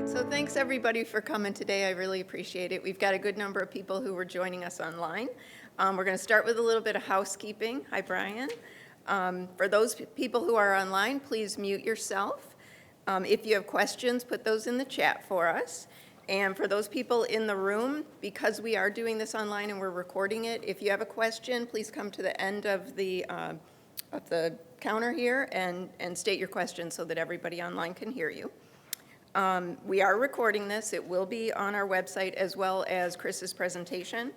So thanks everybody for coming today. I really appreciate it. We've got a good number of people who were joining us online. We're going to start with a little bit of housekeeping. Hi, Brian. For those people who are online, please mute yourself. If you have questions, put those in the chat for us. And for those people in the room, because we are doing this online and we're recording it, if you have a question, please come to the end of the counter here and state your question so that everybody online can hear you. We are recording this. It will be on our website as well as Chris's presentation.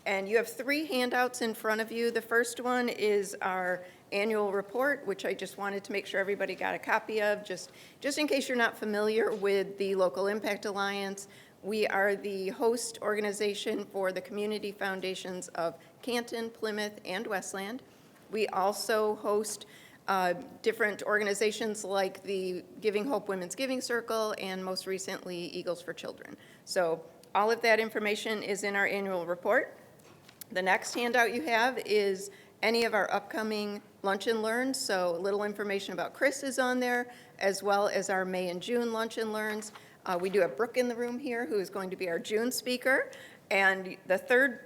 And you have 3 handouts in front of you. The first one is our annual report, which I just wanted to make sure everybody got a copy of, just in case you're not familiar with the Local Impact Alliance. We are the host organization for the community foundations of Canton, Plymouth, and Westland. We also host different organizations like the Giving Hope Women's Giving Circle and most recently Eagles for Children. So all of that information is in our annual report. The next handout you have is any of our upcoming Lunch and Learns. So a little information about Chris is on there, as well as our May and June Lunch and Learns. We do have Brooke in the room here, who is going to be our June speaker. And the third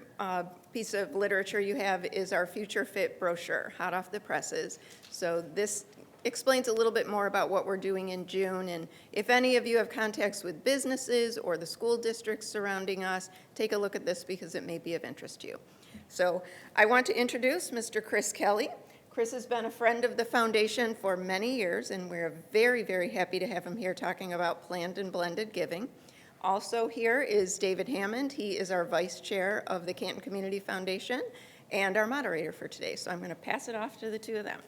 piece of literature you have is our Future Fit brochure, hot off the presses. So this explains a little bit more about what we're doing in June. And if any of you have contacts with businesses or the school districts surrounding us, take a look at this because it may be of interest to you. So I want to introduce Mr. Chris Kelly. Chris has been a friend of the foundation for many years, and we're very, very happy to have him here talking about planned and blended giving. Also here is David Hammond. He is our vice chair of the Canton Community Foundation and our moderator for today. So I'm going to pass it off to the two of them.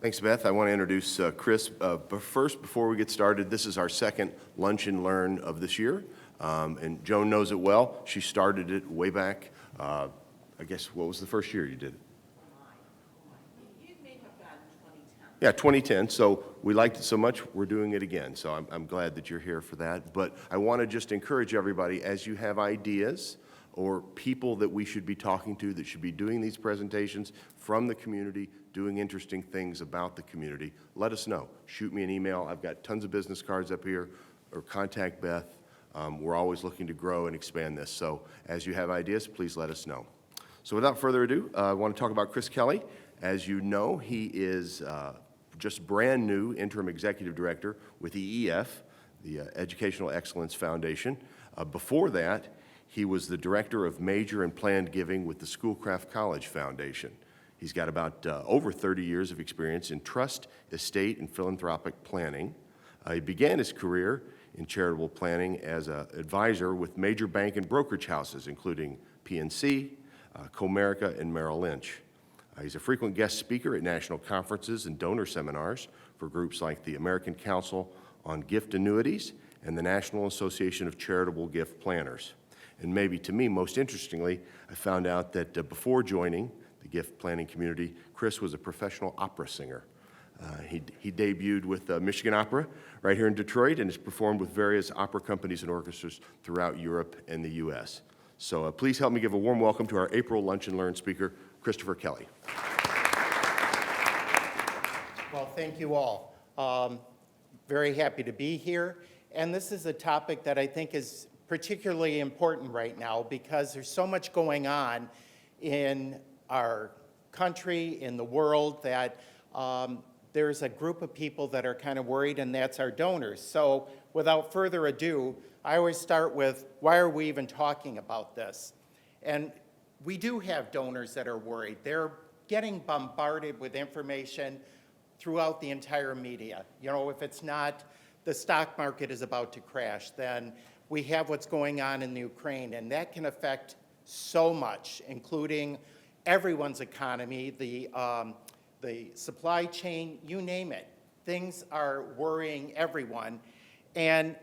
Thanks, Beth. I want to introduce Chris. But first, before we get started, this is our second Lunch and Learn of this year. And Joan knows it well. She started it way back. I guess, what was the first year you did it? You may have gotten 2010. Yeah, 2010. So we liked it so much, we're doing it again. So I'm glad that you're here for that. But I want to just encourage everybody, as you have ideas or people that we should be talking to that should be doing these presentations from the community, doing interesting things about the community, let us know. Shoot me an email. I've got tons of business cards up here, or contact Beth. We're always looking to grow and expand this. So as you have ideas, please let us know. So without further ado, I want to talk about Chris Kelly. As you know, he is just brand new interim executive director with EEF, the Educational Excellence Foundation. Before that, he was the director of major and planned giving with the Schoolcraft College Foundation. He's got about over 30 years of experience in trust, estate, and philanthropic planning. He began his career in charitable planning as an advisor with major bank and brokerage houses, including PNC, Comerica, and Merrill Lynch. He's a frequent guest speaker at national conferences and donor seminars for groups like the American Council on Gift Annuities and the National Association of Charitable Gift Planners. And maybe to me, most interestingly, I found out that before joining the gift planning community, Chris was a professional opera singer. He debuted with Michigan Opera right here in Detroit and has performed with various opera companies and orchestras throughout Europe and the U.S. So please help me give a warm welcome to our April Lunch and Learn speaker, Christopher Kelly. Well, thank you all. Very happy to be here. And this is a topic that I think is particularly important right now because there's so much going on in our country, in the world, that there's a group of people that are kind of worried, and that's our donors. So without further ado, I always start with, why are we even talking about this? And we do have donors that are worried. They're getting bombarded with information throughout the entire media. You know, if it's not the stock market is about to crash, then we have what's going on in the Ukraine, and that can affect so much, including everyone's economy, the supply chain, you name it. Things are worrying everyone. And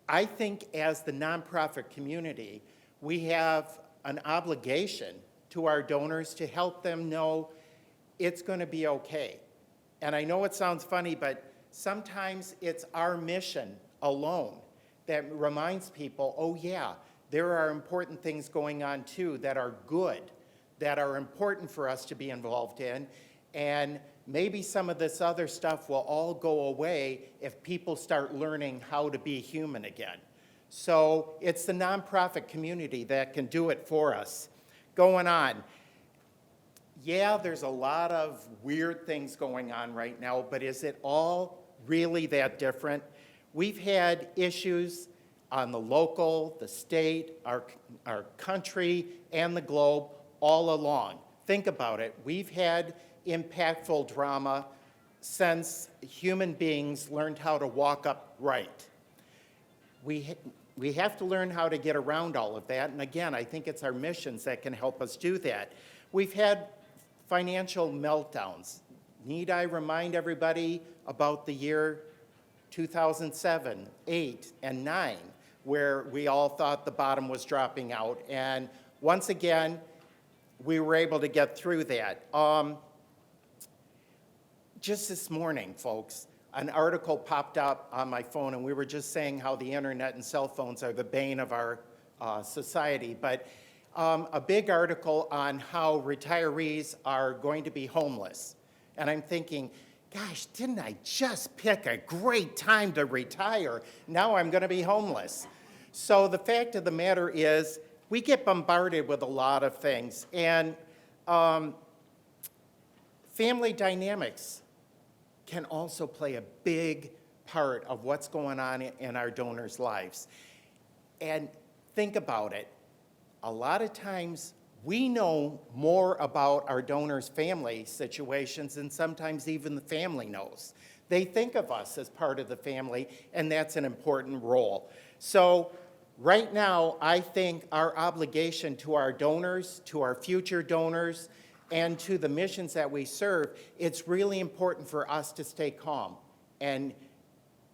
I think as the nonprofit community, we have an obligation to our donors to help them know it's going to be okay. And I know it sounds funny, but sometimes it's our mission alone that reminds people, oh yeah, there are important things going on too that are good, that are important for us to be involved in. And maybe some of this other stuff will all go away if people start learning how to be human again. So it's the nonprofit community that can do it for us. Going on. Yeah, there's a lot of weird things going on right now, but is it all really that different? We've had issues on the local, the state, our country, and the globe all along. Think about it. We've had impactful drama since human beings learned how to walk upright. We have to learn how to get around all of that, and again, I think it's our missions that can help us do that. We've had financial meltdowns. Need I remind everybody about the year 2007, 8, and 9, where we all thought the bottom was dropping out, and once again, we were able to get through that. Just this morning, folks, an article popped up on my phone, and we were just saying how the internet and cell phones are the bane of our society. But a big article on how retirees are going to be homeless. And I'm thinking, gosh, didn't I just pick a great time to retire? Now I'm going to be homeless. So the fact of the matter is, we get bombarded with a lot of things. And family dynamics can also play a big part of what's going on in our donors' lives. And think about it. A lot of times we know more about our donors' family situations than sometimes even the family knows. They think of us as part of the family, and that's an important role. So right now, I think our obligation to our donors, to our future donors, and to the missions that we serve, it's really important for us to stay calm and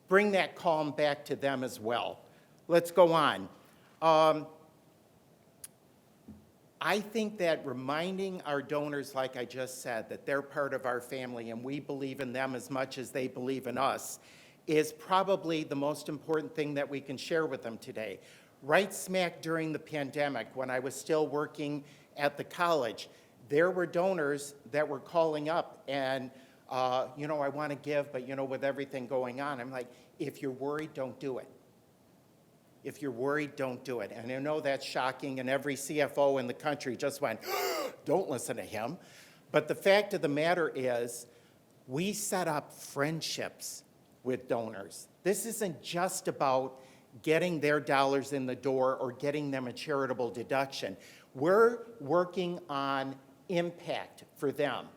bring that calm back to them as well. Let's go on. I think that reminding our donors, like I just said, that they're part of our family and we believe in them as much as they believe in us is probably the most important thing that we can share with them today. Right smack during the pandemic, when I was still working at the college, there were donors that were calling up and, I want to give, but, with everything going on, I'm like, if you're worried, don't do it. If you're worried, don't do it. And I know that's shocking, and every CFO in the country just went, don't listen to him. But the fact of the matter is, we set up friendships with donors. This isn't just about getting their dollars in the door or getting them a charitable deduction. We're working on impact for them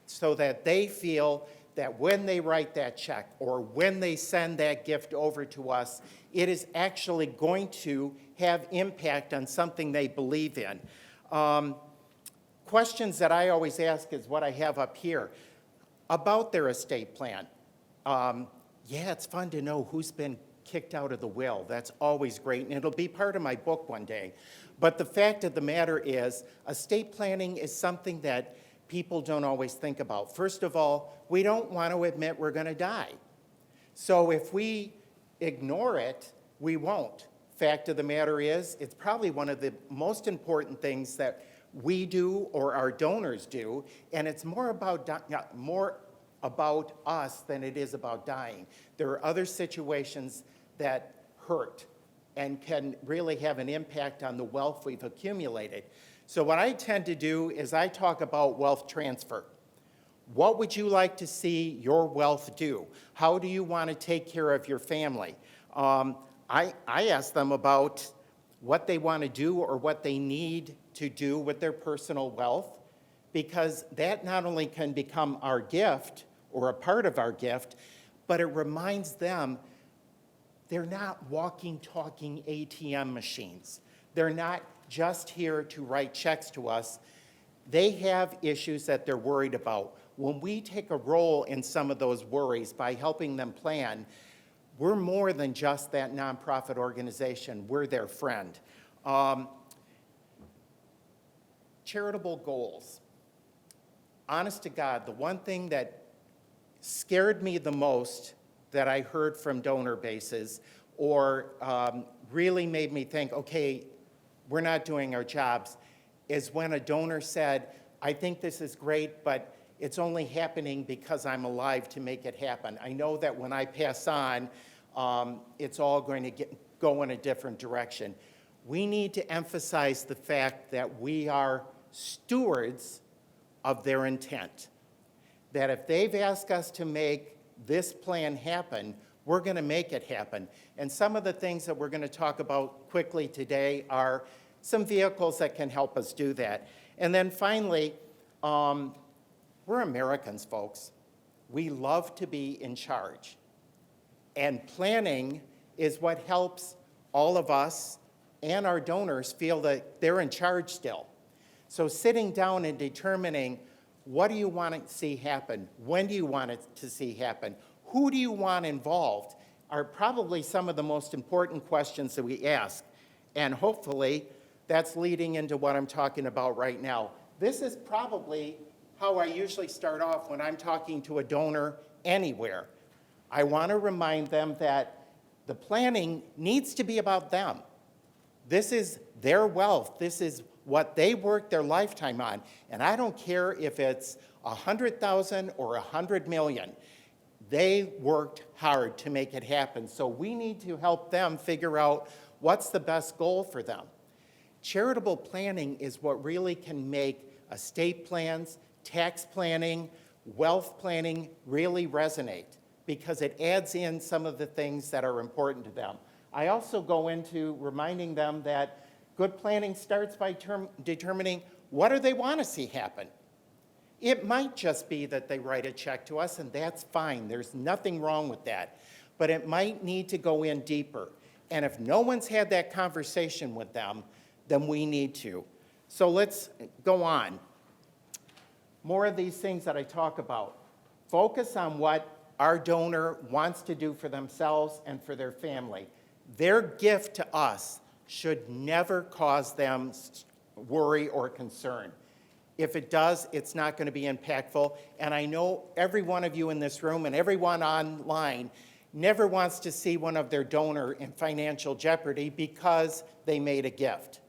so that they feel that when they write that check or when they send that gift over to us, it is actually going to have impact on something they believe in. Questions that I always ask is what I have up here about their estate plan. It's fun to know who's been kicked out of the will. That's always great, and it'll be part of my book one day. But the fact of the matter is, estate planning is something that people don't always think about. First of all, we don't want to admit we're going to die. So if we ignore it, we won't. Fact of the matter is, it's probably one of the most important things that we do or our donors do, and it's more about us than it is about dying. There are other situations that hurt and can really have an impact on the wealth we've accumulated. So what I tend to do is I talk about wealth transfer. What would you like to see your wealth do? How do you want to take care of your family? I ask them about what they want to do or what they need to do with their personal wealth, because that not only can become our gift or a part of our gift, but it reminds them they're not walking, talking ATM machines. They're not just here to write checks to us. They have issues that they're worried about. When we take a role in some of those worries by helping them plan, we're more than just that nonprofit organization. We're their friend. Charitable goals. Honest to God, the one thing that scared me the most that I heard from donor bases or really made me think, okay, we're not doing our jobs, is when a donor said, I think this is great, but it's only happening because I'm alive to make it happen. I know that when I pass on, it's all going to go in a different direction. We need to emphasize the fact that we are stewards of their intent. That if they've asked us to make this plan happen, we're going to make it happen. And some of the things that we're going to talk about quickly today are some vehicles that can help us do that. And then finally, we're Americans, folks. We love to be in charge. And planning is what helps all of us and our donors feel that they're in charge still. So sitting down and determining, what do you want to see happen? When do you want it to see happen? Who do you want involved? Are probably some of the most important questions that we ask. And hopefully, that's leading into what I'm talking about right now. This is probably how I usually start off when I'm talking to a donor anywhere. I want to remind them that the planning needs to be about them. This is their wealth. This is what they worked their lifetime on. And I don't care if it's 100,000 or 100 million. They worked hard to make it happen. So we need to help them figure out what's the best goal for them. Charitable planning is what really can make estate plans, tax planning, wealth planning really resonate, because it adds in some of the things that are important to them. I also go into reminding them that good planning starts by determining what do they want to see happen. It might just be that they write a check to us, and that's fine. There's nothing wrong with that. But it might need to go in deeper. And if no one's had that conversation with them, then we need to. So let's go on. More of these things that I talk about. Focus on what our donor wants to do for themselves and for their family. Their gift to us should never cause them worry or concern. If it does, it's not going to be impactful. And I know every one of you in this room and everyone online never wants to see one of their donor in financial jeopardy because they made a gift.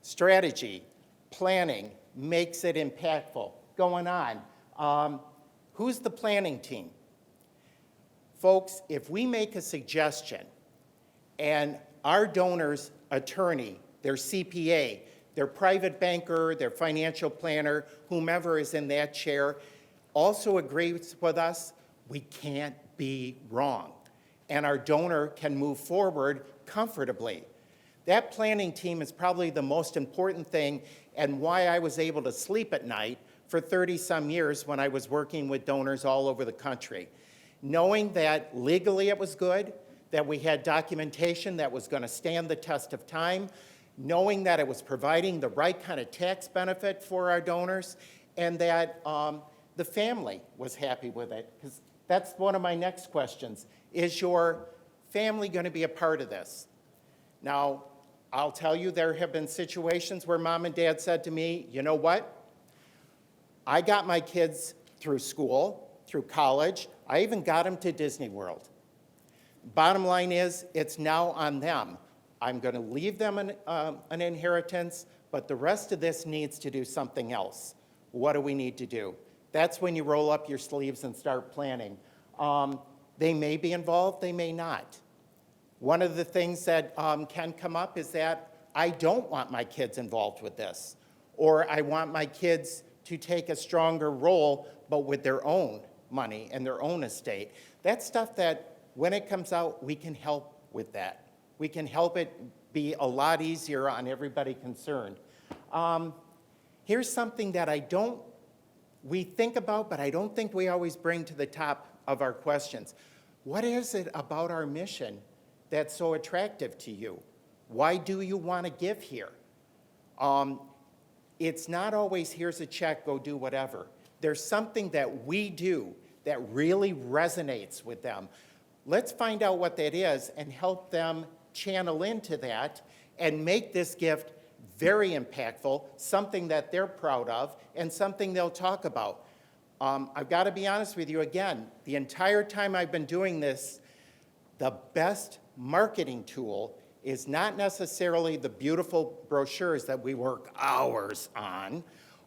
Strategy, planning makes it impactful. Going on, who's the planning team? Folks, if we make a suggestion and our donor's attorney, their CPA, their private banker, their financial planner, whomever is in that chair, also agrees with us, we can't be wrong. And our donor can move forward comfortably. That planning team is probably the most important thing, and why I was able to sleep at night for 30-some years when I was working with donors all over the country. Knowing that legally it was good, that we had documentation that was going to stand the test of time, knowing that it was providing the right kind of tax benefit for our donors, and that the family was happy with it. Because that's one of my next questions. Is your family going to be a part of this? Now, I'll tell you, there have been situations where mom and dad said to me, you know what? I got my kids through school, through college. I even got them to Disney World. Bottom line is, it's now on them. I'm going to leave them an inheritance, but the rest of this needs to do something else. What do we need to do? That's when you roll up your sleeves and start planning. They may be involved, they may not. One of the things that can come up is that I don't want my kids involved with this, or I want my kids to take a stronger role, but with their own money and their own estate. That's stuff that, when it comes out, we can help with that. We can help it be a lot easier on everybody concerned. Here's something that we think about, but I don't think we always bring to the top of our questions. What is it about our mission that's so attractive to you? Why do you want to give here? It's not always, here's a check, go do whatever. There's something that we do that really resonates with them. Let's find out what that is and help them channel into that and make this gift very impactful, something that they're proud of, and something they'll talk about. I've got to be honest with you again, the entire time I've been doing this, the best marketing tool is not necessarily the beautiful brochures that we work hours on,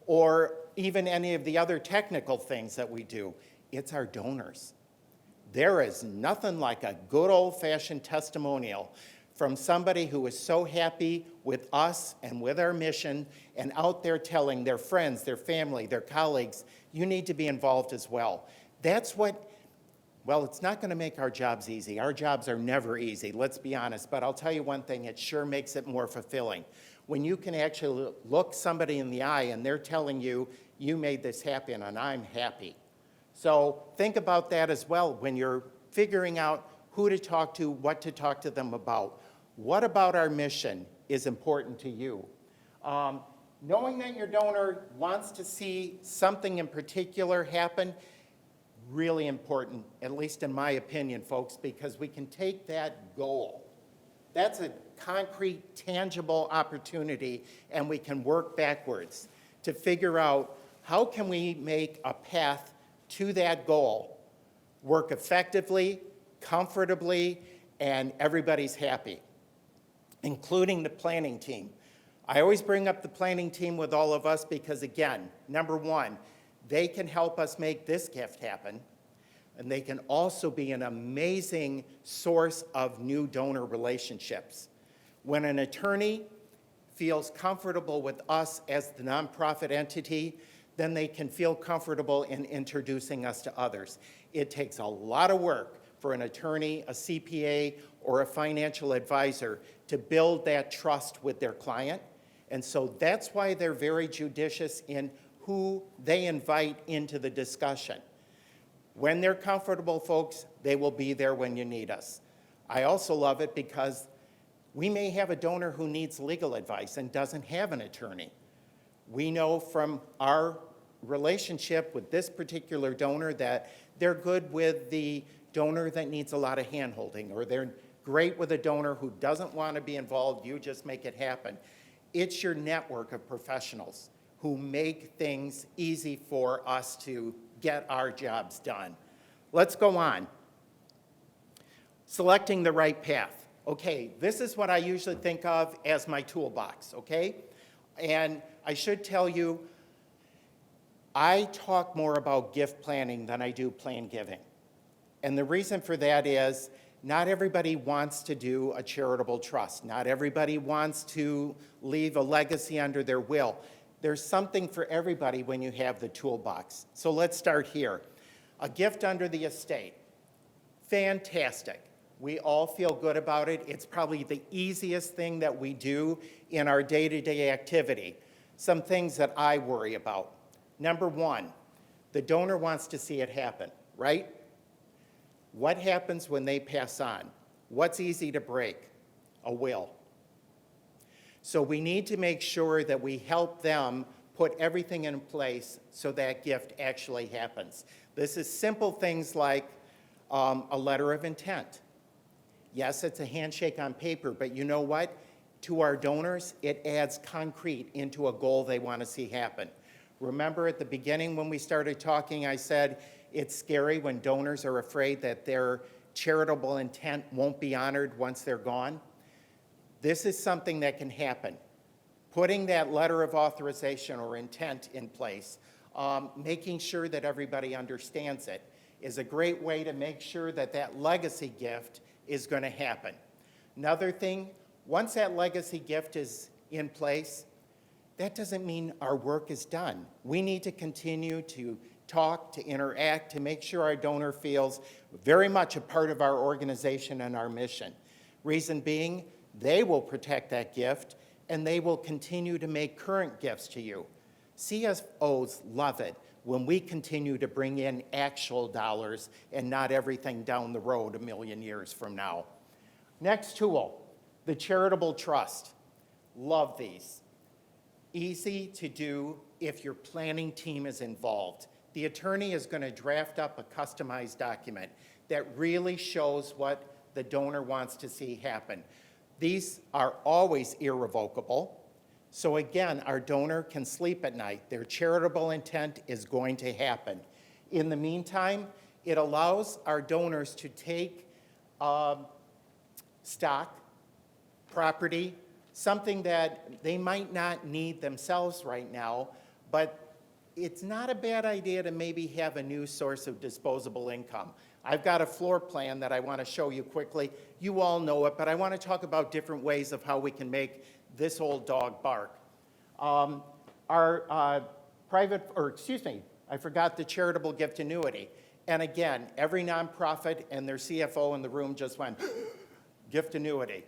or even any of the other technical things that we do. It's our donors. There is nothing like a good old-fashioned testimonial from somebody who is so happy with us and with our mission and out there telling their friends, their family, their colleagues, you need to be involved as well. That's what, well, it's not going to make our jobs easy. Our jobs are never easy, let's be honest. But I'll tell you one thing, it sure makes it more fulfilling. When you can actually look somebody in the eye and they're telling you, you made this happen and I'm happy. So think about that as well when you're figuring out who to talk to, what to talk to them about. What about our mission is important to you? Knowing that your donor wants to see something in particular happen, really important, at least in my opinion, folks, because we can take that goal. That's a concrete, tangible opportunity, and we can work backwards to figure out how can we make a path to that goal work effectively, comfortably, and everybody's happy, including the planning team. I always bring up the planning team with all of us because, again, number one, they can help us make this gift happen, and they can also be an amazing source of new donor relationships. When an attorney feels comfortable with us as the nonprofit entity, then they can feel comfortable in introducing us to others. It takes a lot of work for an attorney, a CPA, or a financial advisor to build that trust with their client. And so that's why they're very judicious in who they invite into the discussion. When they're comfortable, folks, they will be there when you need us. I also love it because we may have a donor who needs legal advice and doesn't have an attorney. We know from our relationship with this particular donor that they're good with the donor that needs a lot of hand-holding, or they're great with a donor who doesn't want to be involved, you just make it happen. It's your network of professionals who make things easy for us to get our jobs done. Let's go on. Selecting the right path. Okay, this is what I usually think of as my toolbox, okay? And I should tell you, I talk more about gift planning than I do plan giving. And the reason for that is not everybody wants to do a charitable trust. Not everybody wants to leave a legacy under their will. There's something for everybody when you have the toolbox. So let's start here. A gift under the estate. Fantastic. We all feel good about it. It's probably the easiest thing that we do in our day-to-day activity. Some things that I worry about. Number one, the donor wants to see it happen, right? What happens when they pass on? What's easy to break? A will. So we need to make sure that we help them put everything in place so that gift actually happens. This is simple things like a letter of intent. Yes, it's a handshake on paper, but you know what? To our donors, it adds concrete into a goal they want to see happen. Remember at the beginning when we started talking, I said it's scary when donors are afraid that their charitable intent won't be honored once they're gone. This is something that can happen. Putting that letter of authorization or intent in place, making sure that everybody understands it, is a great way to make sure that that legacy gift is going to happen. Another thing, once that legacy gift is in place, that doesn't mean our work is done. We need to continue to talk, to interact, to make sure our donor feels very much a part of our organization and our mission. Reason being, they will protect that gift and they will continue to make current gifts to you. CFOs love it when we continue to bring in actual dollars and not everything down the road a million years from now. Next tool, the Charitable Trust. Love these. Easy to do if your planning team is involved. The attorney is going to draft up a customized document that really shows what the donor wants to see happen. These are always irrevocable. So again, our donor can sleep at night. Their charitable intent is going to happen. In the meantime, it allows our donors to take stock, property, something that they might not need themselves right now, but it's not a bad idea to maybe have a new source of disposable income. I've got a floor plan that I want to show you quickly. You all know it, but I want to talk about different ways of how we can make this old dog bark. I forgot the charitable gift annuity. And again, every nonprofit and their CFO in the room just went, gift annuity.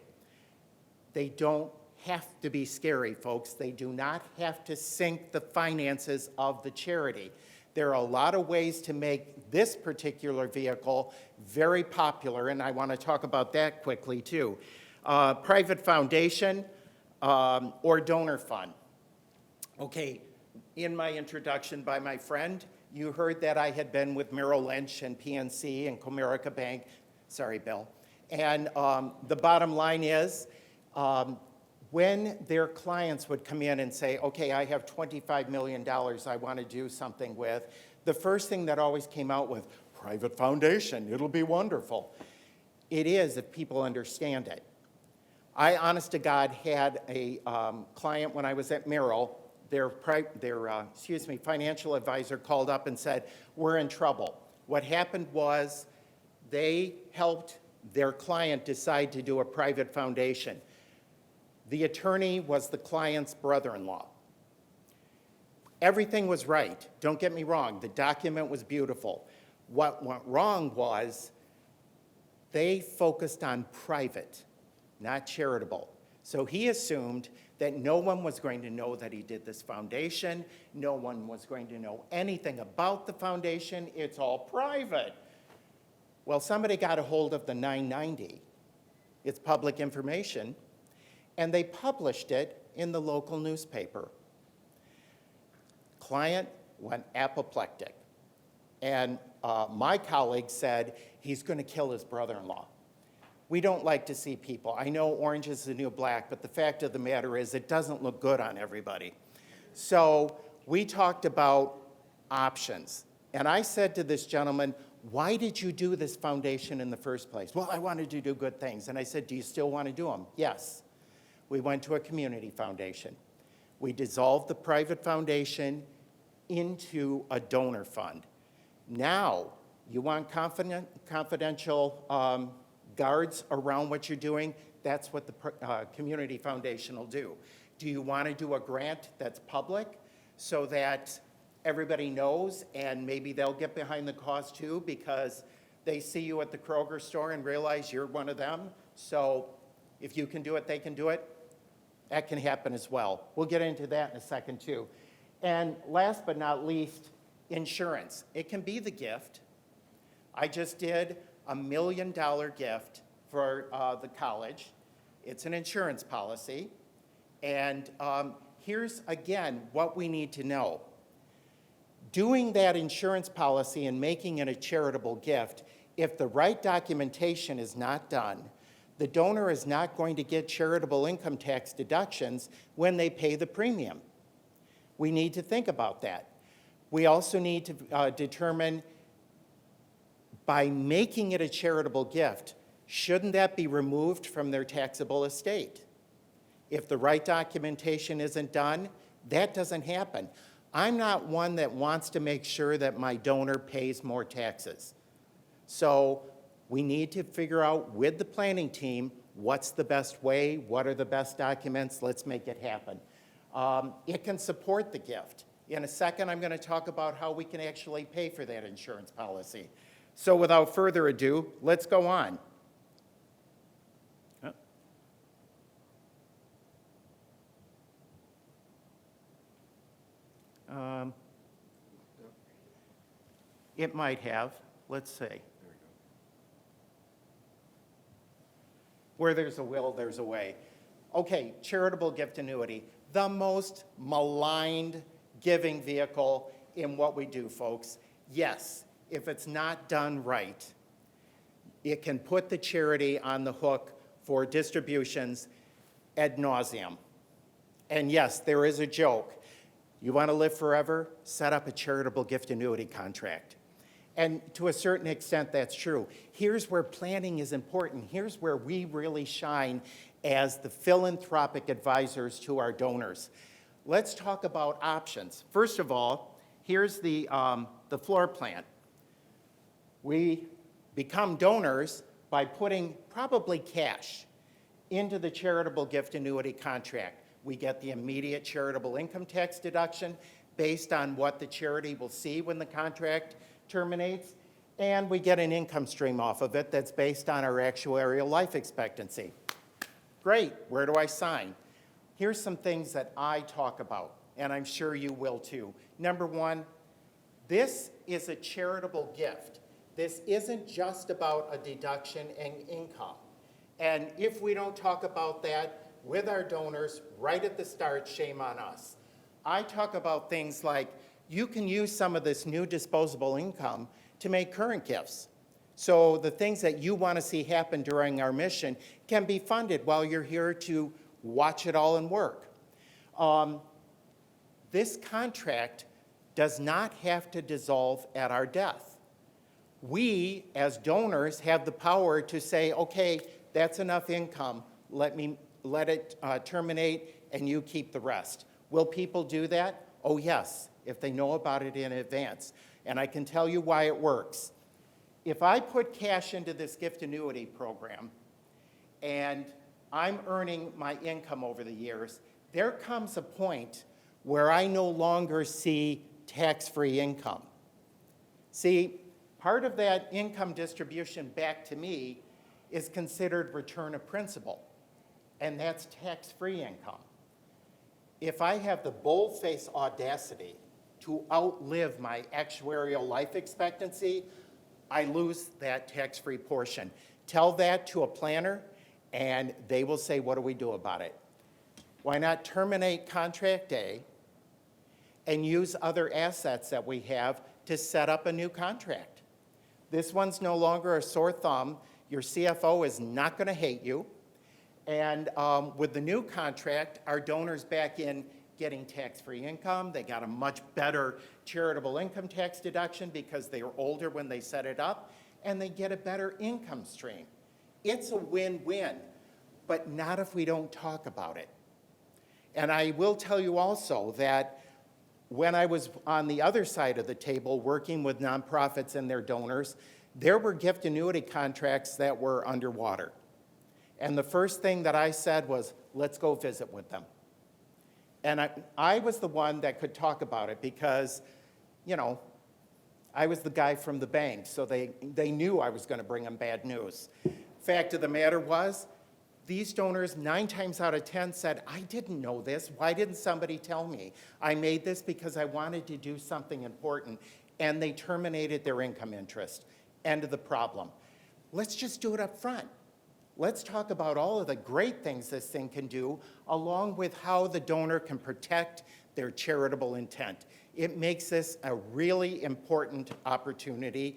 They don't have to be scary, folks. They do not have to sink the finances of the charity. There are a lot of ways to make this particular vehicle very popular, and I want to talk about that quickly too. Private foundation or donor fund. Okay, in my introduction by my friend, you heard that I had been with Merrill Lynch and PNC and Comerica Bank. Sorry, Bill. And the bottom line is, when their clients would come in and say, okay, I have $25 million I want to do something with, the first thing that always came out with, private foundation, it'll be wonderful. It is if people understand it. I, honest to God, had a client when I was at Merrill, their financial advisor called up and said, we're in trouble. What happened was they helped their client decide to do a private foundation. The attorney was the client's brother-in-law. Everything was right. Don't get me wrong. The document was beautiful. What went wrong was they focused on private, not charitable. So he assumed that no one was going to know that he did this foundation. No one was going to know anything about the foundation. It's all private. Well, somebody got a hold of the 990. It's public information. And they published it in the local newspaper. Client went apoplectic. And my colleague said he's going to kill his brother-in-law. We don't like to see people. I know orange is the new black, but the fact of the matter is it doesn't look good on everybody. So we talked about options. And I said to this gentleman, why did you do this foundation in the first place? Well, I wanted to do good things. And I said, do you still want to do them? Yes. We went to a community foundation. We dissolved the private foundation into a donor fund. Now, you want confidential guards around what you're doing? That's what the community foundation will do. Do you want to do a grant that's public so that everybody knows and maybe they'll get behind the cause too because they see you at the Kroger store and realize you're one of them? So if you can do it, they can do it. That can happen as well. We'll get into that in a second too. And last but not least, insurance. It can be the gift. I just did a $1 million gift for the college. It's an insurance policy. And here's, again, what we need to know. Doing that insurance policy and making it a charitable gift, if the right documentation is not done, the donor is not going to get charitable income tax deductions when they pay the premium. We need to think about that. We also need to determine, by making it a charitable gift, shouldn't that be removed from their taxable estate? If the right documentation isn't done, that doesn't happen. I'm not one that wants to make sure that my donor pays more taxes. So we need to figure out with the planning team what's the best way, what are the best documents, let's make it happen. It can support the gift. In a second, I'm going to talk about how we can actually pay for that insurance policy. So without further ado, let's go on. It might have. Let's see. Where there's a will, there's a way. Okay, charitable gift annuity, the most maligned giving vehicle in what we do, folks. Yes, if it's not done right, it can put the charity on the hook for distributions ad nauseum. And yes, there is a joke. You want to live forever? Set up a charitable gift annuity contract. And to a certain extent, that's true. Here's where planning is important. Here's where we really shine as the philanthropic advisors to our donors. Let's talk about options. First of all, Here's the floor plan. We become donors by putting probably cash into the charitable gift annuity contract. We get the immediate charitable income tax deduction based on what the charity will see when the contract terminates, and we get an income stream off of it that's based on our actuarial life expectancy. Great, where do I sign? Here's some things that I talk about, and I'm sure you will too. Number one, this is a charitable gift. This isn't just about a deduction and income. And if we don't talk about that with our donors right at the start, shame on us. I talk about things like you can use some of this new disposable income to make current gifts. So the things that you want to see happen during our mission can be funded while you're here to watch it all and work. This contract does not have to dissolve at our death. We, as donors, have the power to say, okay, that's enough income, let it terminate, and you keep the rest. Will people do that? Oh, yes, if they know about it in advance. And I can tell you why it works. If I put cash into this gift annuity program, and I'm earning my income over the years, there comes a point where I no longer see tax-free income. See, part of that income distribution back to me is considered return of principal, and that's tax-free income. If I have the bold-faced audacity to outlive my actuarial life expectancy, I lose that tax-free portion. Tell that to a planner, and they will say, what do we do about it? Why not terminate contract A and use other assets that we have to set up a new contract? This one's no longer a sore thumb. Your CFO is not going to hate you. And with the new contract, our donors back in getting tax-free income. They got a much better charitable income tax deduction because they were older when they set it up, and they get a better income stream. It's a win-win, but not if we don't talk about it. And I will tell you also that when I was on the other side of the table working with nonprofits and their donors, there were gift annuity contracts that were underwater. And the first thing that I said was, let's go visit with them. And I was the one that could talk about it because, you know, I was the guy from the bank, so they knew I was going to bring them bad news. Fact of the matter was, these donors 9 times out of 10 said, I didn't know this. Why didn't somebody tell me? I made this because I wanted to do something important, and they terminated their income interest. End of the problem. Let's just do it up front. Let's talk about all of the great things this thing can do, along with how the donor can protect their charitable intent. It makes this a really important opportunity.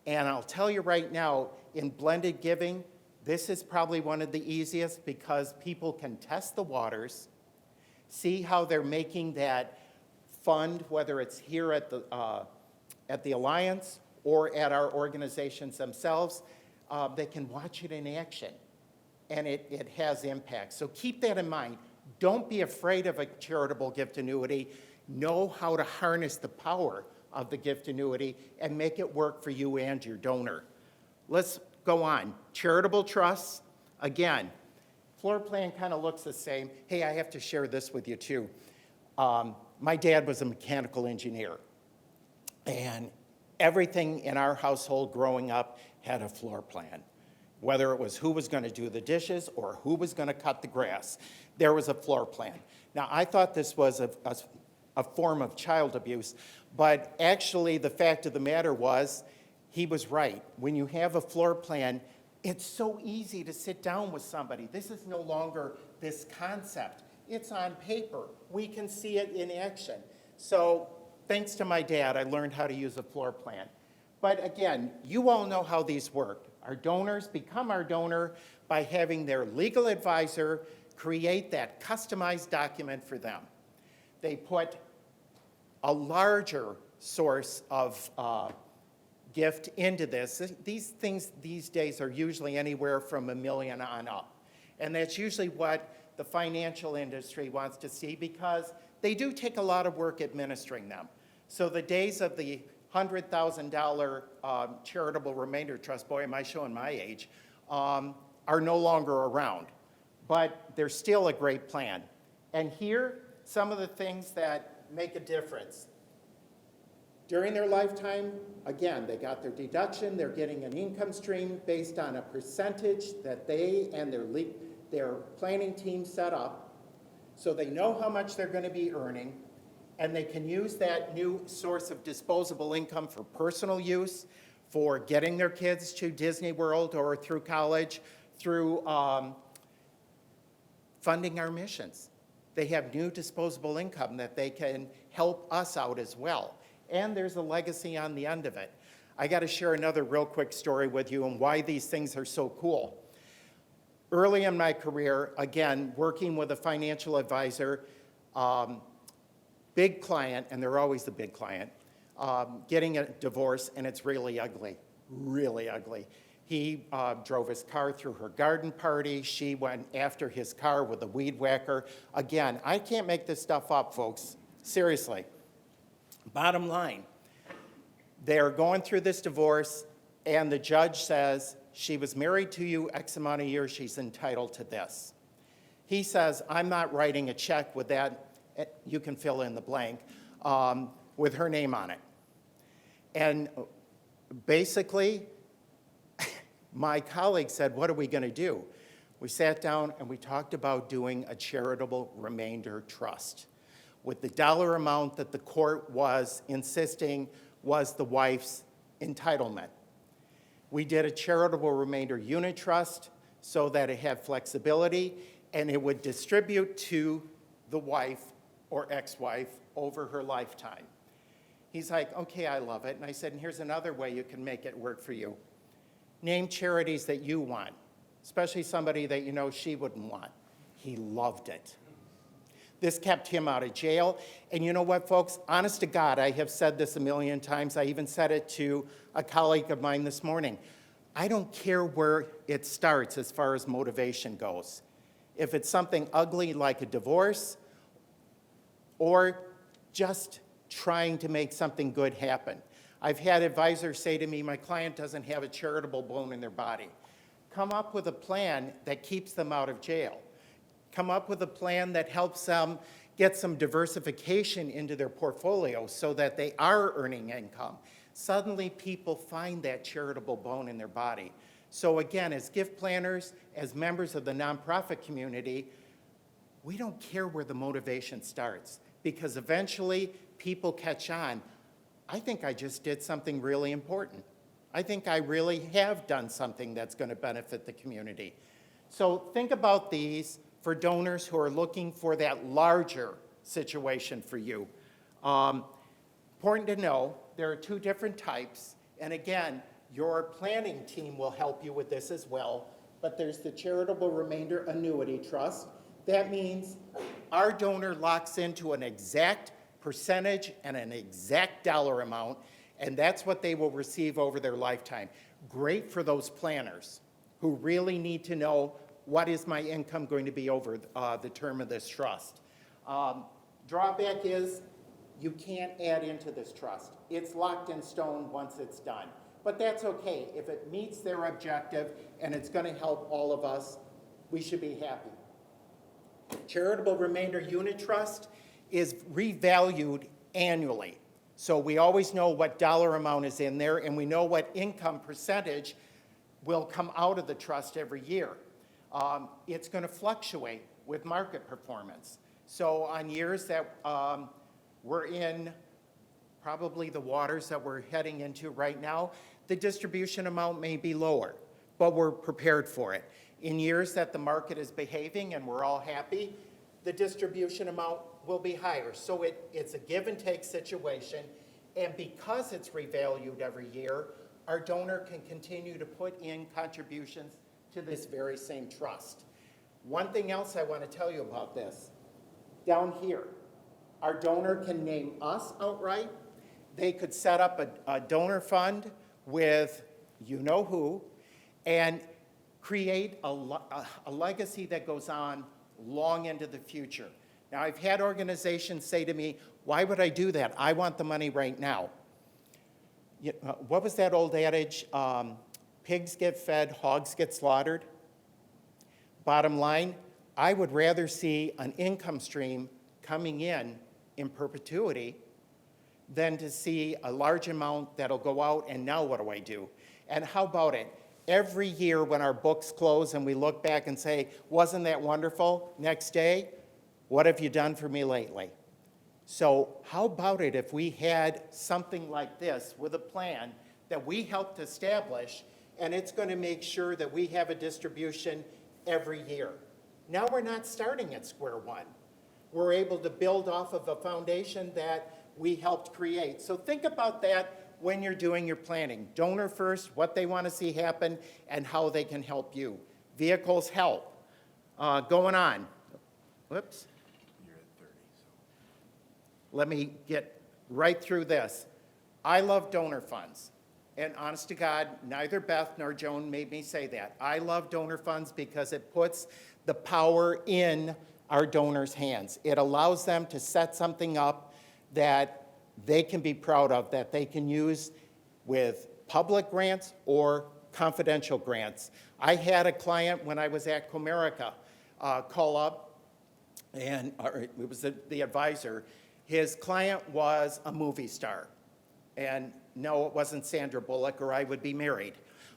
And I'll tell you right now, in blended giving, this is probably one of the easiest because people can test the waters, see how they're making that fund, whether it's here at the Alliance or at our organizations themselves. They can watch it in action, and it has impact. So keep that in mind. Don't be afraid of a charitable gift annuity. Know how to harness the power of the gift annuity and make it work for you and your donor. Let's go on. Charitable trusts, again, floor plan kind of looks the same. Hey, I have to share this with you too. My dad was a mechanical engineer, and everything in our household growing up had a floor plan. Whether it was who was going to do the dishes or who was going to cut the grass, there was a floor plan. Now, I thought this was a form of child abuse, but actually the fact of the matter was, he was right. When you have a floor plan, it's so easy to sit down with somebody. This is no longer this concept. It's on paper. We can see it in action. So thanks to my dad, I learned how to use a floor plan. But again, you all know how these work. Our donors become our donor by having their legal advisor create that customized document for them. They put a larger source of gift into this. These things these days are usually anywhere from $1 million on up. And that's usually what the financial industry wants to see because they do take a lot of work administering them. So the days of the $100,000 charitable remainder trust, boy, am I showing my age, are no longer around. But they're still a great plan. And here, some of the things that make a difference. During their lifetime, again, they got their deduction, they're getting an income stream based on a percentage that they and their planning team set up, so they know how much they're going to be earning, and they can use that new source of disposable income for personal use, for getting their kids to Disney World or through college, through funding our missions. They have new disposable income that they can help us out as well. And there's a legacy on the end of it. I got to share another real quick story with you and why these things are so cool. Early in my career, again, working with a financial advisor, big client, and they're always the big client, getting a divorce, and it's really ugly, really ugly. He drove his car through her garden party. She went after his car with a weed whacker. Again, I can't make this stuff up, folks. Seriously. Bottom line, they're going through this divorce, and the judge says, she was married to you X amount of years, she's entitled to this. He says, I'm not writing a check with that, you can fill in the blank, with her name on it. And basically, my colleague said, what are we going to do? We sat down and we talked about doing a charitable remainder trust with the dollar amount that the court was insisting was the wife's entitlement. We did a charitable remainder unit trust so that it had flexibility and it would distribute to the wife or ex-wife over her lifetime. He's like, okay, I love it. And I said, and here's another way you can make it work for you. Name charities that you want, especially somebody that you know she wouldn't want. He loved it. This kept him out of jail. And you know what, folks? Honest to God, I have said this a million times. I even said it to a colleague of mine this morning. I don't care where it starts as far as motivation goes. If it's something ugly like a divorce or just trying to make something good happen. I've had advisors say to me, my client doesn't have a charitable bone in their body. Come up with a plan that keeps them out of jail. Come up with a plan that helps them get some diversification into their portfolio so that they are earning income. Suddenly, people find that charitable bone in their body. So again, as gift planners, as members of the nonprofit community, we don't care where the motivation starts because eventually people catch on. I think I just did something really important. I think I really have done something that's going to benefit the community. So think about these for donors who are looking for that larger situation for you. Important to know, there are two different types. And again, your planning team will help you with this as well. But there's the Charitable Remainder Annuity Trust. That means our donor locks into an exact percentage and an exact dollar amount, and that's what they will receive over their lifetime. Great for those planners who really need to know what is my income going to be over the term of this trust. Drawback is you can't add into this trust. It's locked in stone once it's done. But that's okay. If it meets their objective and it's going to help all of us, we should be happy. Charitable Remainder Unit Trust is revalued annually. So we always know what dollar amount is in there and we know what income percentage will come out of the trust every year. It's going to fluctuate with market performance. So on years that we're in probably the waters that we're heading into right now, the distribution amount may be lower, but we're prepared for it. In years that the market is behaving and we're all happy, the distribution amount will be higher. So it's a give and take situation. And because it's revalued every year, our donor can continue to put in contributions to this very same trust. One thing else I want to tell you about this. Down here, our donor can name us outright. They could set up a donor fund with you know who and create a legacy that goes on long into the future. Now, I've had organizations say to me, why would I do that? I want the money right now. What was that old adage? Pigs get fed, hogs get slaughtered. Bottom line, I would rather see an income stream coming in perpetuity than to see a large amount that'll go out and now what do I do? And how about it? Every year when our books close and we look back and say, wasn't that wonderful? Next day, what have you done for me lately? So how about it if we had something like this with a plan that we helped establish, and it's going to make sure that we have a distribution every year. Now we're not starting at square one. We're able to build off of a foundation that we helped create. So think about that when you're doing your planning. Donor first, what they want to see happen, and how they can help you. Vehicles help. Going on. Whoops. You're at 30, so. Let me get right through this. I love donor funds. And honest to God, neither Beth nor Joan made me say that. I love donor funds because it puts the power in our donors' hands. It allows them to set something up that they can be proud of, that they can use with public grants or confidential grants. I had a client when I was at Comerica call up, and it was the advisor. His client was a movie star. And no, it wasn't Sandra Bullock, or I would be married.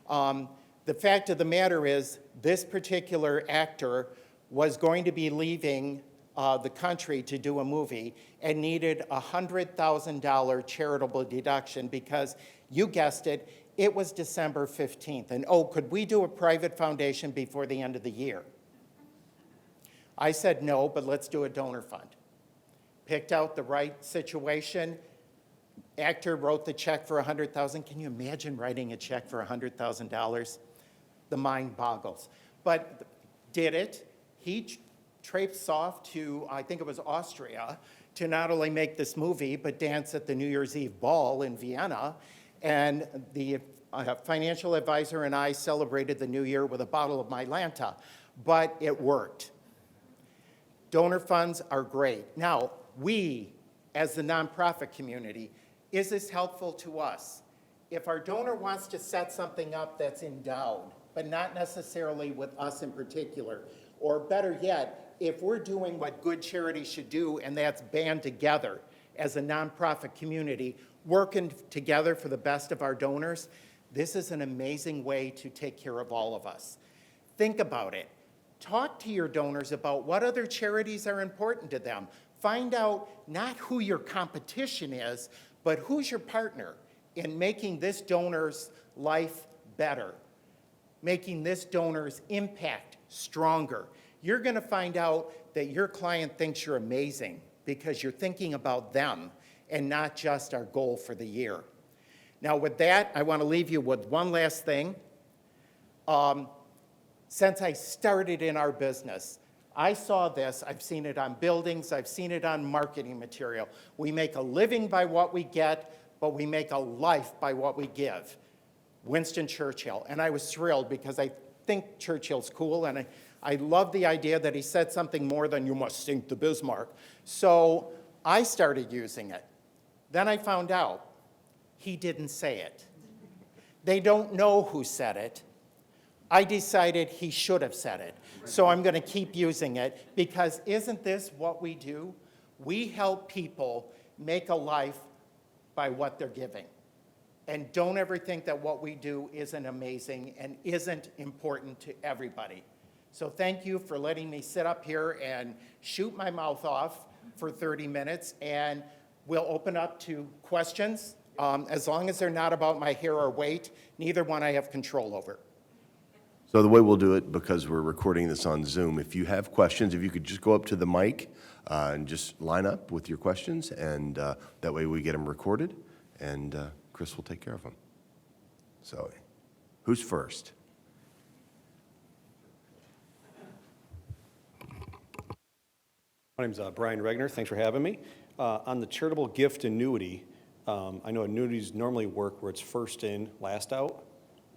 The fact of the matter is, this particular actor was going to be leaving the country to do a movie and needed a $100,000 charitable deduction because, you guessed it, it was December 15th. And oh, could we do a private foundation before the end of the year? I said no, but let's do a donor fund. Picked out the right situation. Actor wrote the check for $100,000. Can you imagine writing a check for $100,000? The mind boggles. But did it. He traipsed off to, I think it was Austria, to not only make this movie, but dance at the New Year's Eve ball in Vienna. And the financial advisor and I celebrated the new year with a bottle of Mylanta. But it worked. Donor funds are great. Now, we, as the nonprofit community, is this helpful to us? If our donor wants to set something up that's endowed, but not necessarily with us in particular, or better yet, if we're doing what good charity should do, and that's band together as a nonprofit community, working together for the best of our donors, this is an amazing way to take care of all of us. Think about it. Talk to your donors about what other charities are important to them. Find out not who your competition is, but who's your partner in making this donor's life better, making this donor's impact stronger. You're going to find out that your client thinks you're amazing because you're thinking about them and not just our goal for the year. Now, with that, I want to leave you with one last thing. Since I started in our business, I saw this, I've seen it on buildings, I've seen it on marketing material. We make a living by what we get, but we make a life by what we give. Winston Churchill. And I was thrilled because I think Churchill's cool, and I love the idea that he said something more than "you must sink to Bismarck." So I started using it. Then I found out he didn't say it. They don't know who said it. I decided he should have said it. So I'm going to keep using it because isn't this what we do? We help people make a life by what they're giving. And don't ever think that what we do isn't amazing and isn't important to everybody. So thank you for letting me sit up here and shoot my mouth off for 30 minutes. And we'll open up to questions. As long as they're not about my hair or weight, neither one I have control over. So the way we'll do it, because we're recording this on Zoom, if you have questions, if you could just go up to the mic and just line up with your questions, and that way we get them recorded, and Chris will take care of them. So who's first? My name's Brian Regner. Thanks for having me. On the charitable gift annuity, I know annuities normally work where it's first in, last out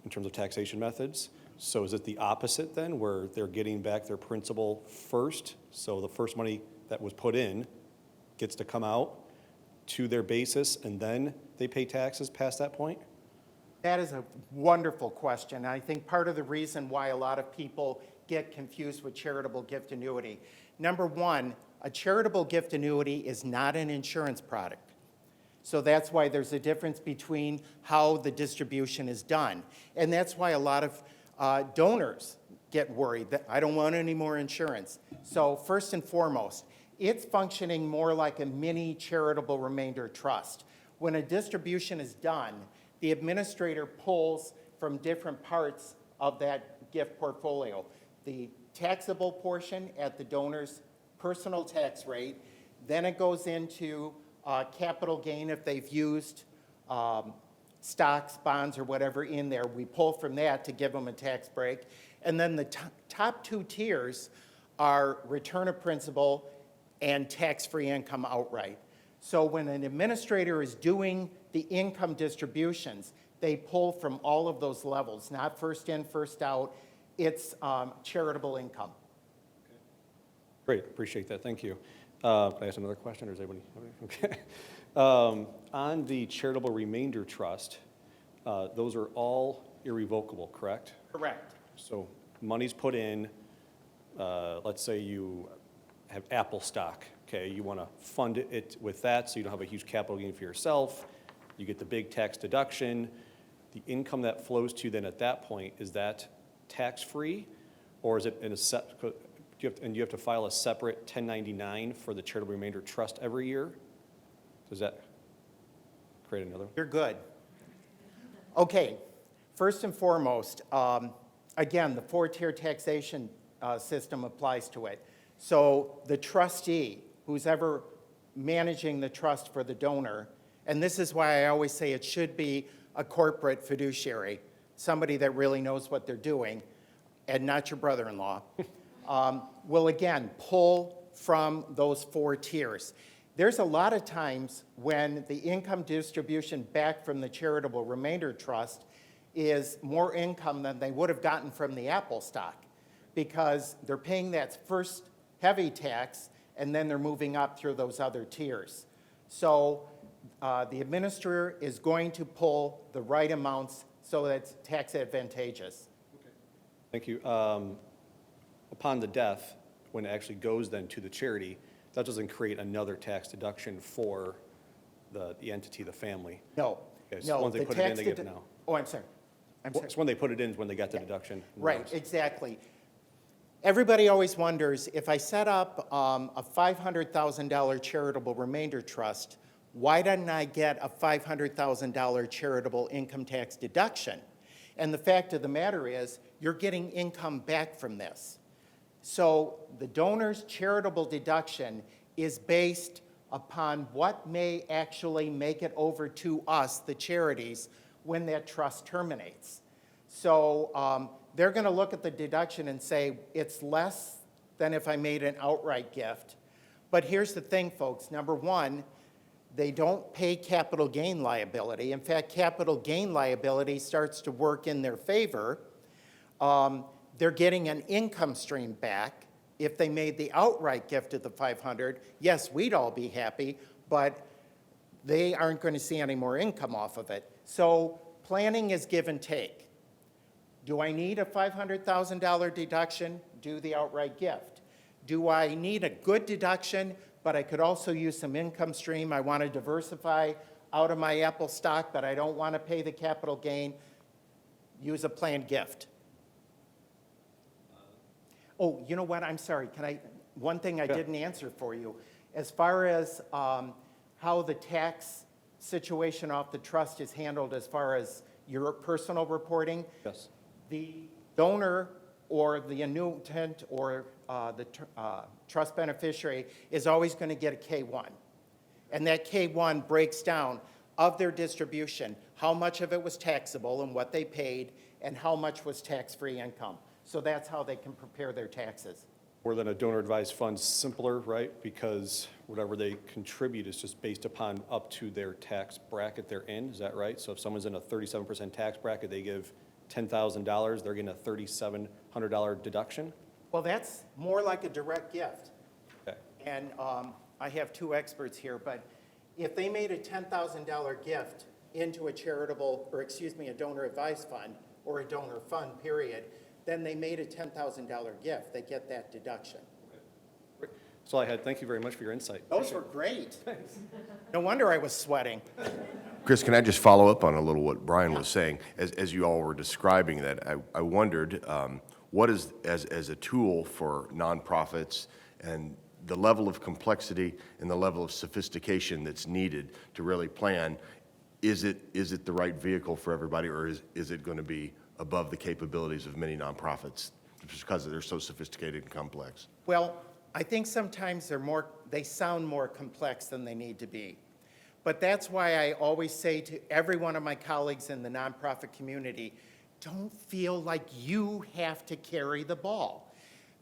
in terms of taxation methods. So is it the opposite then, where they're getting back their principal first? So the first money that was put in gets to come out to their basis, and then they pay taxes past that point? That is a wonderful question. I think part of the reason why a lot of people get confused with charitable gift annuity. Number one, a charitable gift annuity is not an insurance product. So that's why there's a difference between how the distribution is done. And that's why a lot of donors get worried that I don't want any more insurance. So first and foremost, it's functioning more like a mini charitable remainder trust. When a distribution is done, the administrator pulls from different parts of that gift portfolio. The taxable portion at the donor's personal tax rate, then it goes into capital gain if they've used stocks, bonds, or whatever in there. We pull from that to give them a tax break. And then the top two tiers are return of principal and tax-free income outright. So when an administrator is doing the income distributions, they pull from all of those levels, not first in, first out. It's charitable income. Great, appreciate that, thank you. Can I ask another question, or is anybody? Okay. On the charitable remainder trust, those are all irrevocable, correct? Correct. So money's put in, let's say you have Apple stock, okay? You want to fund it with that so you don't have a huge capital gain for yourself. You get the big tax deduction. The income that flows to you then at that point, is that tax-free? Or is it in a you have to file a separate 1099 for the charitable remainder trust every year? Does that create another? You're good. Okay, first and foremost, again, the four-tier taxation system applies to it. So the trustee, who's ever managing the trust for the donor, and this is why I always say it should be a corporate fiduciary, somebody that really knows what they're doing, and not your brother-in-law, will again pull from those four tiers. There's a lot of times when the income distribution back from the charitable remainder trust is more income than they would have gotten from the Apple stock, because they're paying that first heavy tax and then they're moving up through those other tiers. So the administrator is going to pull the right amounts so that it's tax advantageous. Thank you. Upon the death, when it actually goes then to the charity, that doesn't create another tax deduction for the entity, the family. No, Okay, so no. once they the put it in, tax they get it dedu- now. Oh, I'm sorry. I'm sorry. So when they put it in is when they got the deduction. Right, exactly. Everybody always wonders, if I set up a $500,000 charitable remainder trust, why didn't I get a $500,000 charitable income tax deduction? And the fact of the matter is, you're getting income back from this. So the donor's charitable deduction is based upon what may actually make it over to us, the charities, when that trust terminates. So they're going to look at the deduction and say, it's less than if I made an outright gift. But here's the thing, folks. Number one, they don't pay capital gain liability. In fact, capital gain liability starts to work in their favor. They're getting an income stream back. If they made the outright gift of the $500, yes, we'd all be happy, but they aren't going to see any more income off of it. So planning is give and take. Do I need a $500,000 deduction? Do the outright gift. Do I need a good deduction, but I could also use some income stream? I want to diversify out of my Apple stock, but I don't want to pay the capital gain. Use a planned gift. Oh, you know what? I'm sorry. One thing I didn't answer for you. As far as how the tax situation off the trust is handled as far as your personal reporting, Yes. the donor or the annuitant or the trust beneficiary is always going to get a K-1. And that K-1 breaks down of their distribution, how much of it was taxable and what they paid, and how much was tax-free income. So that's how they can prepare their taxes. More than a donor advised fund, simpler, right? Because whatever they contribute is just based upon up to their tax bracket they're in, is that right? So if someone's in a 37% tax bracket, they give $10,000, they're getting a $3,700 deduction? Well, that's more like a direct gift. Okay. and I have two experts here, but if they made a $10,000 gift into a charitable, or excuse me, a donor advised fund or a donor fund, period, then they made a $10,000 gift. They get that deduction. That's all I had. Thank you very much for your insight. Those were great. No wonder I was sweating. Chris, can I just follow up on a little what Brian was saying? As you all were describing that, I wondered what is, as a tool for nonprofits and the level of complexity and the level of sophistication that's needed to really plan, is it the right vehicle for everybody, or is it going to be above the capabilities of many nonprofits just because they're so sophisticated and complex? Well, I think sometimes they sound more complex than they need to be. But that's why I always say to every one of my colleagues in the nonprofit community, don't feel like you have to carry the ball.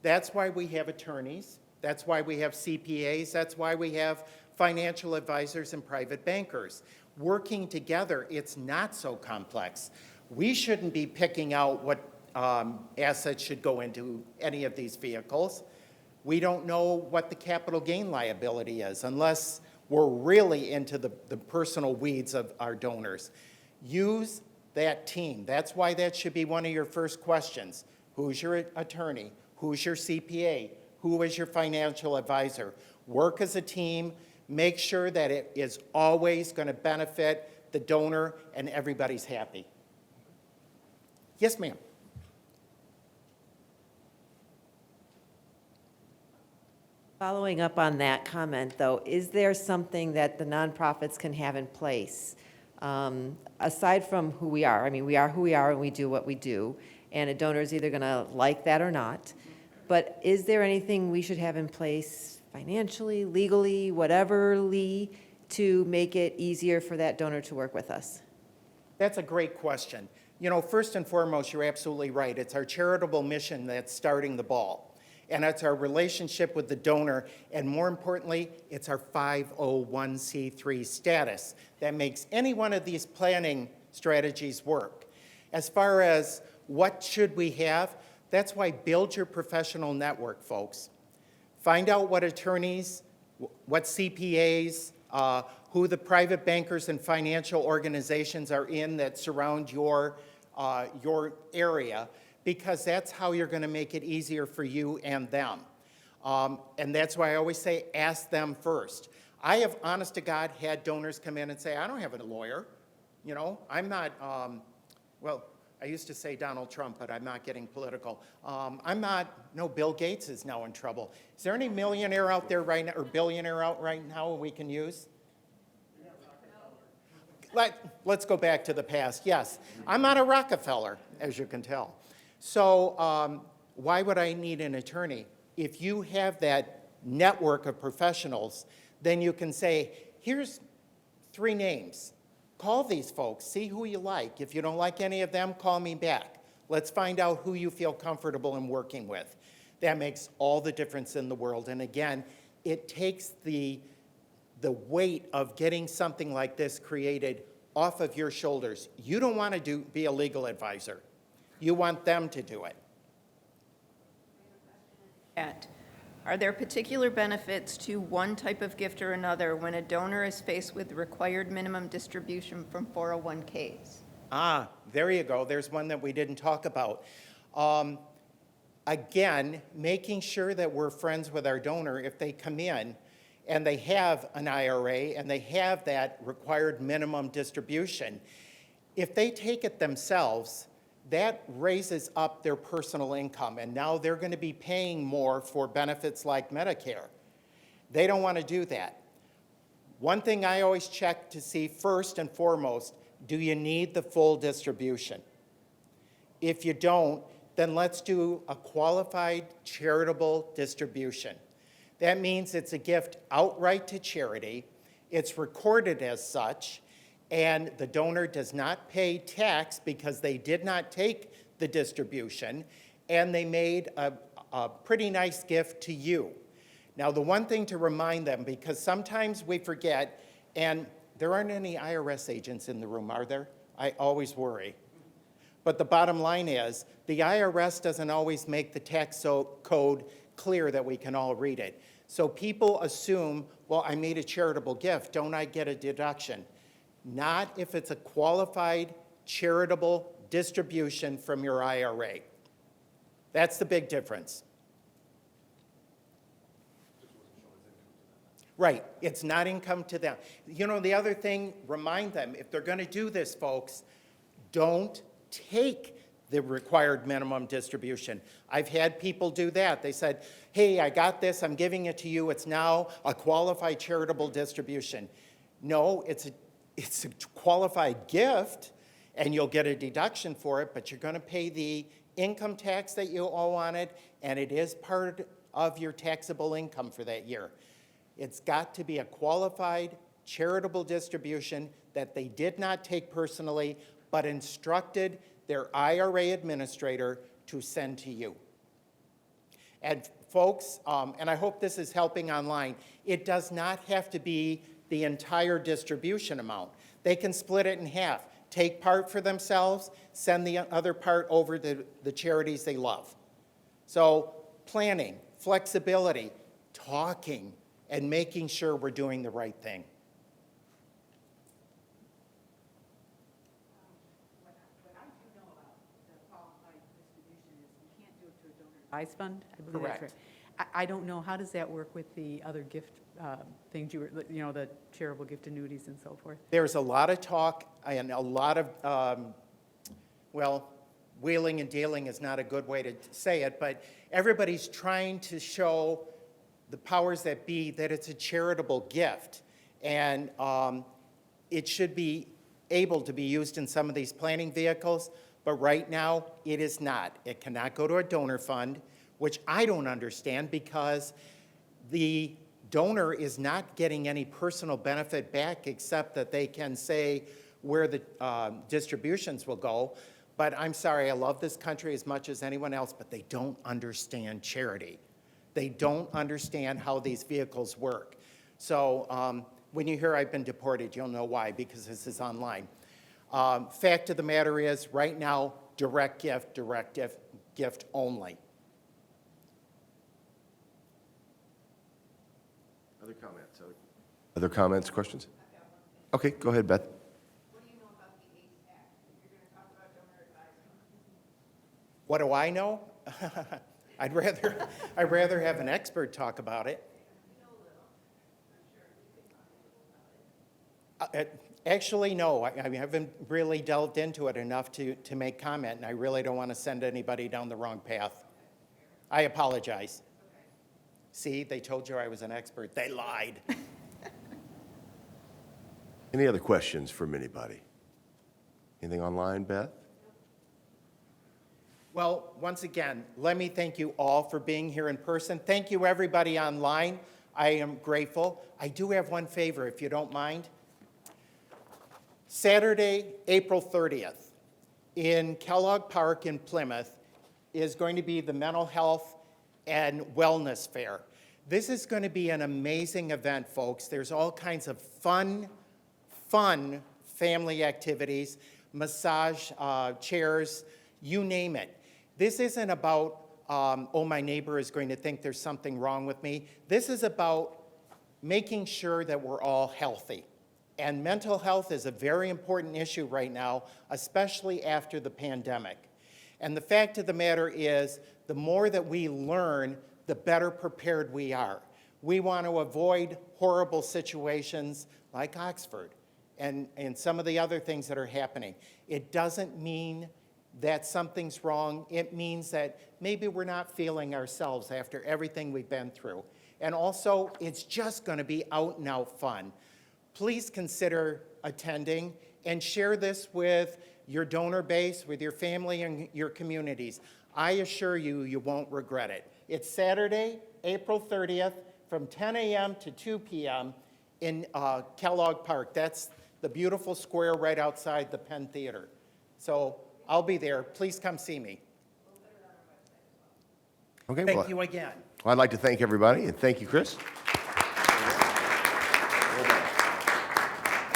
That's why we have attorneys. That's why we have CPAs. That's why we have financial advisors and private bankers. Working together, it's not so complex. We shouldn't be picking out what assets should go into any of these vehicles. We don't know what the capital gain liability is unless we're really into the personal weeds of our donors. Use that team. That's why that should be one of your first questions. Who's your attorney? Who's your CPA? Who is your financial advisor? Work as a team. Make sure that it is always going to benefit the donor and everybody's happy. Yes, ma'am. Following up on that comment, though, is there something that the nonprofits can have in place, aside from who we are? I mean, we are who we are and we do what we do, and a donor is either going to like that or not. But is there anything we should have in place financially, legally, whateverly, to make it easier for that donor to work with us? That's a great question. You know, first and foremost, you're absolutely right. It's our charitable mission that's starting the ball. And it's our relationship with the donor, and more importantly, it's our 501c3 status that makes any one of these planning strategies work. As far as what should we have, that's why build your professional network, folks. Find out what attorneys, what CPAs, who the private bankers and financial organizations are in that surround your area, because that's how you're going to make it easier for you and them. And that's why I always say, ask them first. I have, honest to God, had donors come in and say, I don't have a lawyer. You know, I'm not, well, I used to say Donald Trump, but I'm not getting political. No, Bill Gates is now in trouble. Is there any millionaire out there right now, or billionaire out right now we can use? Let's go back to the past. Yes, I'm not a Rockefeller, as you can tell. So why would I need an attorney? If you have that network of professionals, then you can say, here's 3 names. Call these folks, see who you like. If you don't like any of them, call me back. Let's find out who you feel comfortable in working with. That makes all the difference in the world. And again, it takes the weight of getting something like this created off of your shoulders. You don't want to be a legal advisor. You want them to do it. Are there particular benefits to one type of gift or another when a donor is faced with required minimum distribution from 401ks? Ah, there you go. There's one that we didn't talk about. Again, making sure that we're friends with our donor if they come in and they have an IRA and they have that required minimum distribution. If they take it themselves, that raises up their personal income, and now they're going to be paying more for benefits like Medicare. They don't want to do that. One thing I always check to see first and foremost, do you need the full distribution? If you don't, then let's do a qualified charitable distribution. That means it's a gift outright to charity, it's recorded as such, and the donor does not pay tax because they did not take the distribution, and they made a pretty nice gift to you. Now, the one thing to remind them, because sometimes we forget, and there aren't any IRS agents in the room, are there? I always worry. But the bottom line is, the IRS doesn't always make the tax code clear that we can all read it. So people assume, well, I made a charitable gift, don't I get a deduction? Not if it's a qualified charitable distribution from your IRA. That's the big difference. Right, it's not income to them. You know, the other thing, remind them, if they're going to do this, folks, don't take the required minimum distribution. I've had people do that. They said, hey, I got this, I'm giving it to you, it's now a qualified charitable distribution. No, it's a qualified gift, and you'll get a deduction for it, but you're going to pay the income tax that you owe on it, and it is part of your taxable income for that year. It's got to be a qualified charitable distribution that they did not take personally, but instructed their IRA administrator to send to you. And folks, and I hope this is helping online, it does not have to be the entire distribution amount. They can split it in half, take part for themselves, send the other part over to the charities they love. So planning, flexibility, talking, and making sure we're doing the right thing. What I do know about the qualified distribution is you can't do it to a donor advised fund. I believe that's Correct. right. I don't know, how does that work with the other gift things you were, you know, the charitable gift annuities and so forth? There's a lot of talk and a lot of, well, wheeling and dealing is not a good way to say it, but everybody's trying to show the powers that be that it's a charitable gift. And it should be able to be used in some of these planning vehicles, but right now it is not. It cannot go to a donor fund, which I don't understand because the donor is not getting any personal benefit back except that they can say where the distributions will go. But I'm sorry, I love this country as much as anyone else, but they don't understand charity. They don't understand how these vehicles work. So when you hear I've been deported, you'll know why, because this is online. Fact of the matter is, right now, direct gift only. Other comments? Other comments, questions? Okay, go ahead, Beth. What do you know about the ACE Act? If you're going to talk about donor advisement. What do I know? I'd rather have an expert talk about it. Actually, no. I haven't really delved into it enough to make comment, and I really don't want to send anybody down the wrong path. I apologize. See, they told you I was an expert. They lied. Any other questions from anybody? Anything online, Beth? Well, once again, let me thank you all for being here in person. Thank you, everybody online. I am grateful. I do have one favor, if you don't mind. Saturday, April 30th, in Kellogg Park in Plymouth, is going to be the Mental Health and Wellness Fair. This is going to be an amazing event, folks. There's all kinds of fun family activities, massage chairs, you name it. This isn't about, oh, my neighbor is going to think there's something wrong with me. This is about making sure that we're all healthy. And mental health is a very important issue right now, especially after the pandemic. And the fact of the matter is, the more that we learn, the better prepared we are. We want to avoid horrible situations like Oxford and some of the other things that are happening. It doesn't mean that something's wrong. It means that maybe we're not feeling ourselves after everything we've been through. And also, it's just going to be out and out fun. Please consider attending and share this with your donor base, with your family and your communities. I assure you, you won't regret it. It's Saturday, April 30th, from 10 a.m. to 2 p.m. in Kellogg Park. That's the beautiful square right outside the Penn Theater. So I'll be there. Please come see me. Okay, Thank you again. Well, I'd like to thank everybody, and thank you, Chris.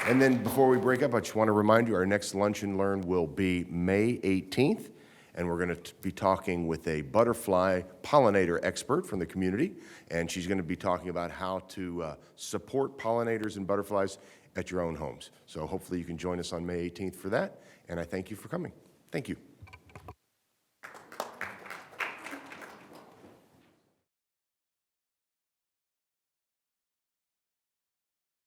And then before we break up, I just want to remind you, our next Lunch and Learn will be May 18th and we're going to be talking with a butterfly pollinator expert from the community, and she's going to be talking about how to support pollinators and butterflies at your own homes. So hopefully you can join us on May 18th for that, and I thank you for coming. Thank you.